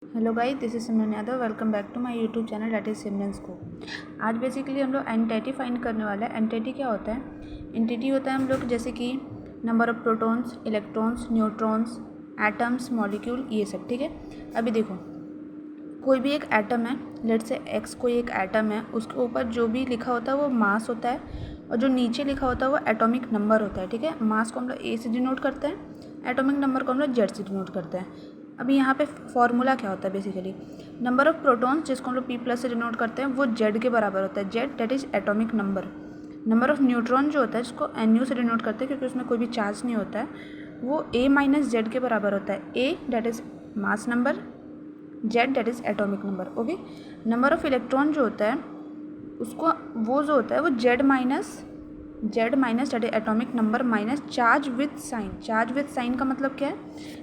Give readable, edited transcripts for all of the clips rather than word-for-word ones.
Hello guys, this is Simran Yadav. Welcome back to my YouTube channel that is Simran scope. आज basically हम लोग entity find करने वाला है। एंटिटी क्या होता है? एंटिटी होता है हम लोग जैसे कि number of protons, electrons, neutrons, atoms, molecule, ये सब। ठीक है, अभी देखो, कोई भी एक एटम है, लेट्स से एक्स कोई एक एटम है, उसके ऊपर जो भी लिखा होता है वो मास होता है और जो नीचे लिखा होता है वो एटॉमिक नंबर होता है। ठीक है, मास को हम लोग ए से डिनोट करते हैं, एटॉमिक नंबर को हम लोग जेड से डिनोट करते हैं। अभी यहाँ पे फॉर्मूला क्या होता है? बेसिकली नंबर ऑफ प्रोटॉन्स, जिसको हम लोग पी प्लस से डिनोट करते हैं, वो जेड के बराबर होता है। Z that is atomic number. Number of neutron जो होता है, जिसको एन यू से डिनोट करते हैं क्योंकि उसमें कोई भी चार्ज नहीं होता है, वो ए माइनस जेड के बराबर होता है। A that is mass number, Z that is atomic number. Okay, number of electron जो होता है उसको, वो जो होता है वो Z minus that is atomic number minus charge with sign. Charge with sign का मतलब क्या है?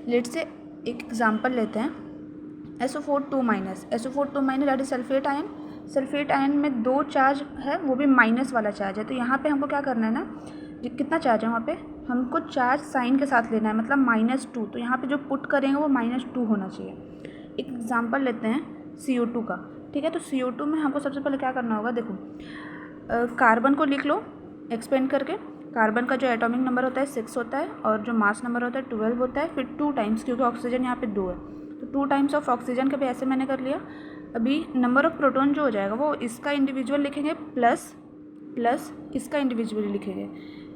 लेट्स से एक एग्जांपल लेते हैं, SO4 2 minus, SO4 2 minus that is sulphate ion. Sulphate ion में दो चार्ज है, वो भी माइनस वाला चार्ज है। तो यहाँ पे हमको क्या करना है ना, कितना चार्ज है वहाँ पे, हमको चार्ज साइन के साथ लेना है, मतलब -2। तो यहाँ पे जो पुट करेंगे वो -2 होना चाहिए। एक एग्जांपल लेते हैं CO2 का। ठीक है, तो CO2 में हमको सबसे पहले क्या करना होगा, देखो, कार्बन को लिख लो एक्सपेंड करके। कार्बन का जो एटॉमिक नंबर होता है 6 होता है और जो मास नंबर होता है 12 होता है, फिर 2 टाइम्स, क्योंकि ऑक्सीजन यहाँ पे 2 है तो 2 टाइम्स ऑफ ऑक्सीजन का भी ऐसे मैंने कर लिया। अभी नंबर ऑफ प्रोटॉन जो हो जाएगा वो इसका इंडिविजुअल लिखेंगे प्लस इसका इंडिविजुअली लिखेंगे।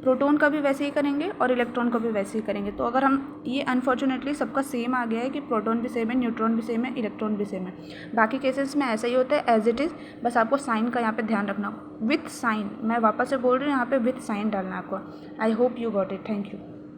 प्रोटॉन का भी वैसे ही करेंगे और इलेक्ट्रॉन का भी वैसे ही करेंगे। तो अगर हम ये अनफॉर्चुनेटली सबका सेम आ गया है कि प्रोटॉन भी सेम है, न्यूट्रॉन भी सेम है, इलेक्ट्रॉन भी सेम है। बाकी केसेस में ऐसा ही होता है एज इट इज़, बस आपको साइन का यहाँ पे ध्यान रखना, विथ साइन। मैं वापस से बोल रही हूँ, यहाँ पे विथ साइन डालना है आपको। I hope you got it. Thank you.